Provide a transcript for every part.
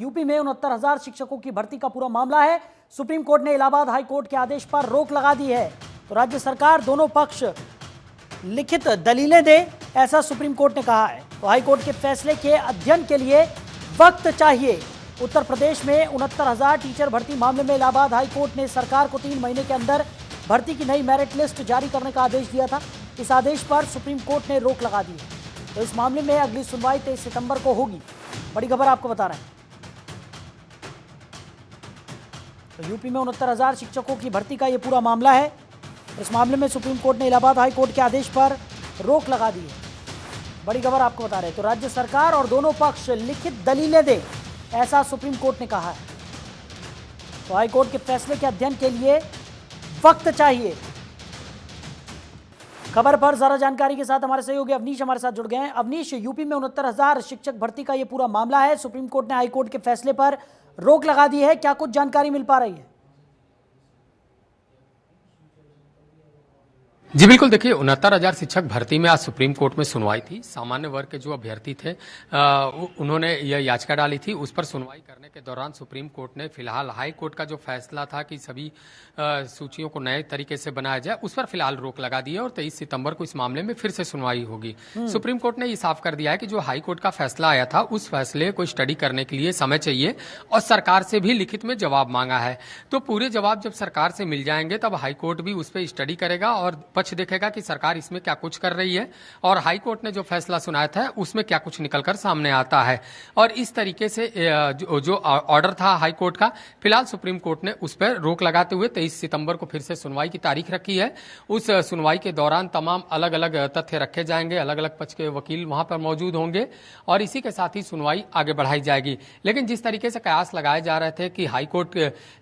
UP में 69,000 शिक्षकों की भर्ती का पूरा मामला है। सुप्रीम कोर्ट ने इलाहाबाद हाई कोर्ट के आदेश पर रोक लगा दी है। तो राज्य सरकार दोनों पक्ष लिखित दलीलें दे, ऐसा सुप्रीम कोर्ट ने कहा है। तो हाई कोर्ट के फैसले के अध्ययन के लिए वक्त चाहिए। उत्तर प्रदेश में 69,000 टीचर भर्ती मामले में इलाहाबाद हाई कोर्ट ने सरकार को 3 महीने के अंदर भर्ती की नई मेरिट लिस्ट जारी करने का आदेश दिया था। इस आदेश पर सुप्रीम कोर्ट ने रोक लगा दी है। तो इस मामले में अगली सुनवाई 23 सितंबर को होगी। बड़ी खबर आपको बता रहे हैं। तो यूपी में 69,000 शिक्षकों की भर्ती का यह पूरा मामला है। इस मामले में सुप्रीम कोर्ट ने इलाहाबाद हाई कोर्ट के आदेश पर रोक लगा दी है। बड़ी खबर आपको बता रहे हैं। तो राज्य सरकार और दोनों पक्ष लिखित दलीलें दें, ऐसा सुप्रीम कोर्ट ने कहा है। तो हाई कोर्ट के फैसले के अध्ययन के लिए वक्त चाहिए। खबर पर ज्यादा जानकारी के साथ हमारे सहयोगी अवनीश हमारे साथ जुड़ गए हैं। अवनीश, यूपी में 69,000 शिक्षक भर्ती का यह पूरा मामला है। सुप्रीम कोर्ट ने हाई कोर्ट के फैसले पर रोक लगा दी है। क्या कुछ जानकारी मिल पा रही है? जी बिल्कुल, देखिए 69,000 शिक्षक भर्ती में आज सुप्रीम कोर्ट में सुनवाई थी। सामान्य वर्ग के जो अभ्यर्थी थे उन्होंने यह याचिका डाली थी। उस पर सुनवाई करने के दौरान सुप्रीम कोर्ट ने फिलहाल हाई कोर्ट का जो फैसला था कि सभी सूचियों को नए तरीके से बनाया जाए, उस पर फिलहाल रोक लगा दी है और 23 सितंबर को इस मामले में फिर से सुनवाई होगी। सुप्रीम कोर्ट ने ये साफ कर दिया है कि जो हाई कोर्ट का फैसला आया था उस फैसले को स्टडी करने के लिए समय चाहिए और सरकार से भी लिखित में जवाब मांगा है। तो पूरे जवाब जब सरकार से मिल जाएंगे तब हाई कोर्ट भी उस पर स्टडी करेगा और पक्ष देखेगा कि सरकार इसमें क्या कुछ कर रही है और हाई कोर्ट ने जो फैसला सुनाया था उसमें क्या कुछ निकलकर सामने आता है। और इस तरीके से जो ऑर्डर था हाई कोर्ट का, फिलहाल सुप्रीम कोर्ट ने उस पर रोक लगाते हुए 23 सितंबर को फिर से सुनवाई की तारीख रखी है। उस सुनवाई के दौरान तमाम अलग अलग तथ्य रखे जाएंगे, अलग अलग पक्ष के वकील वहां पर मौजूद होंगे और इसी के साथ ही सुनवाई आगे बढ़ाई जाएगी। लेकिन जिस तरीके से कयास लगाए जा रहे थे कि हाई कोर्ट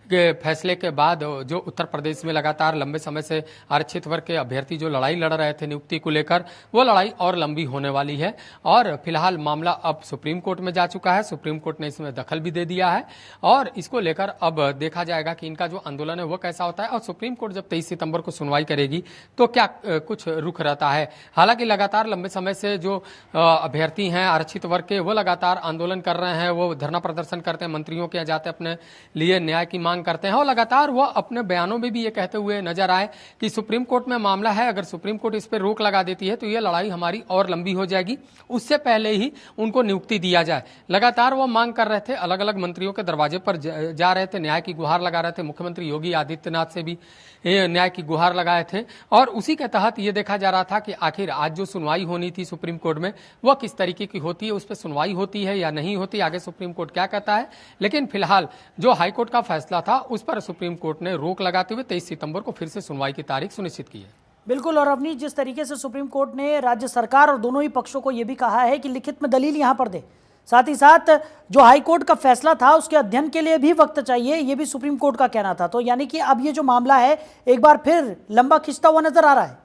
के फैसले के बाद जो उत्तर प्रदेश में लगातार लंबे समय से आरक्षित वर्ग के अभ्यर्थी जो लड़ाई लड़ रहे थे नियुक्ति को लेकर, वो लड़ाई और लंबी होने वाली है और फिलहाल मामला अब सुप्रीम कोर्ट में जा चुका है। सुप्रीम कोर्ट ने इसमें दखल भी दे दिया है और इसको लेकर अब देखा जाएगा कि इनका जो आंदोलन है वो कैसा होता है और सुप्रीम कोर्ट जब 23 सितंबर को सुनवाई करेगी तो क्या कुछ रुख रहता है। हालांकि लगातार लंबे समय से जो अभ्यर्थी हैं आरक्षित वर्ग के, वो लगातार आंदोलन कर रहे हैं, वो धरना प्रदर्शन करते हैं, मंत्रियों के यहाँ जाते अपने लिए न्याय की मांग करते हैं और लगातार वो अपने बयानों में भी ये कहते हुए नजर आए कि सुप्रीम कोर्ट में मामला है, अगर सुप्रीम कोर्ट इस पर रोक लगा देती है तो ये लड़ाई हमारी और लंबी हो जाएगी, उससे पहले ही उनको नियुक्ति दिया जाए। लगातार वो मांग कर रहे थे, अलग अलग मंत्रियों के दरवाजे पर जा रहे थे, न्याय की गुहार लगा रहे थे। मुख्यमंत्री योगी आदित्यनाथ से भी न्याय की गुहार लगाए थे और उसी के तहत ये देखा जा रहा था कि आखिर आज जो सुनवाई होनी थी सुप्रीम कोर्ट में वो किस तरीके की होती है, उस पर सुनवाई होती है या नहीं होती, आगे सुप्रीम कोर्ट क्या कहता है। लेकिन फिलहाल जो हाई कोर्ट का फैसला था उस पर सुप्रीम कोर्ट ने रोक लगाते हुए 23 सितंबर को फिर से सुनवाई की तारीख सुनिश्चित की है। बिल्कुल, और अपनी जिस तरीके से सुप्रीम कोर्ट ने राज्य सरकार और दोनों ही पक्षों को यह भी कहा है कि लिखित में दलील यहां पर दे, साथ ही साथ जो हाई कोर्ट का फैसला था उसके अध्ययन के लिए भी वक्त चाहिए, यह भी सुप्रीम कोर्ट का कहना था। तो यानी कि अब ये जो मामला है एक बार फिर लंबा खिंचता हुआ नजर आ रहा है।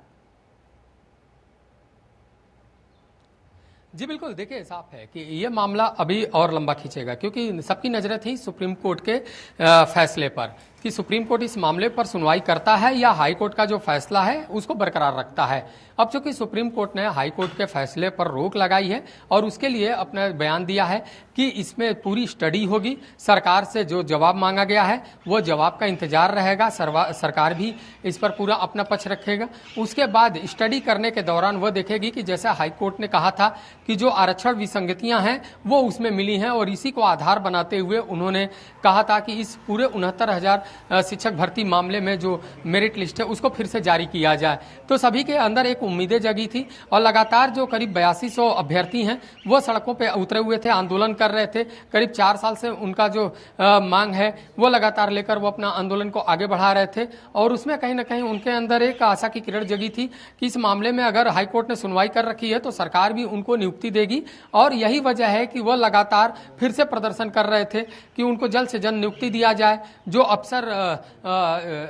जी बिल्कुल, देखिए साफ है कि ये मामला अभी और लंबा खींचेगा क्योंकि सबकी नजरें थी सुप्रीम कोर्ट के फैसले पर कि सुप्रीम कोर्ट इस मामले पर सुनवाई करता है या हाई कोर्ट का जो फैसला है उसको बरकरार रखता है। अब चूंकि सुप्रीम कोर्ट ने हाई कोर्ट के फैसले पर रोक लगाई है और उसके लिए अपना बयान दिया है कि इसमें पूरी स्टडी होगी, सरकार से जो जवाब मांगा गया है वो जवाब का इंतजार रहेगा, सरकार भी इस पर पूरा अपना पक्ष रखेगा। उसके बाद स्टडी करने के दौरान वो देखेगी कि जैसा हाई कोर्ट ने कहा था कि जो आरक्षण विसंगतियां हैं वो उसमें मिली हैं और इसी को आधार बनाते हुए उन्होंने कहा था कि इस पूरे 69,000 शिक्षक भर्ती मामले में जो मेरिट लिस्ट है उसको फिर से जारी किया जाए। तो सभी के अंदर एक उम्मीदें जगी थी और लगातार जो करीब 8200 अभ्यर्थी हैं वो सड़कों पे उतरे हुए थे, आंदोलन कर रहे थे। करीब 4 साल से उनका जो मांग है वो लगातार लेकर वो अपना आंदोलन को आगे बढ़ा रहे थे और उसमें कहीं ना कहीं उनके अंदर एक आशा की किरण जगी थी कि इस मामले में अगर हाईकोर्ट ने सुनवाई कर रखी है तो सरकार भी उनको नियुक्ति देगी और यही वजह है कि वह लगातार फिर से प्रदर्शन कर रहे थे कि उनको जल्द से जल्द नियुक्ति दिया जाए। जो अफसर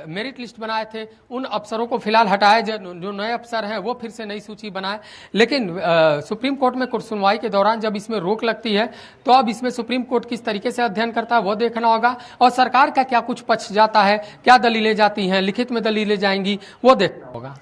मेरिट लिस्ट बनाए थे उन अफसरों को फिलहाल हटाए, जो नए अफसर हैं वो फिर से नई सूची बनाए। लेकिन सुप्रीम कोर्ट में सुनवाई के दौरान जब इसमें रोक लगती है तो अब इसमें सुप्रीम कोर्ट किस तरीके से अध्ययन करता है वो देखना होगा और सरकार का क्या कुछ पक्ष जाता है, क्या दलीलें जाती हैं, लिखित में दलीलें जाएंगी, वो देखना होगा।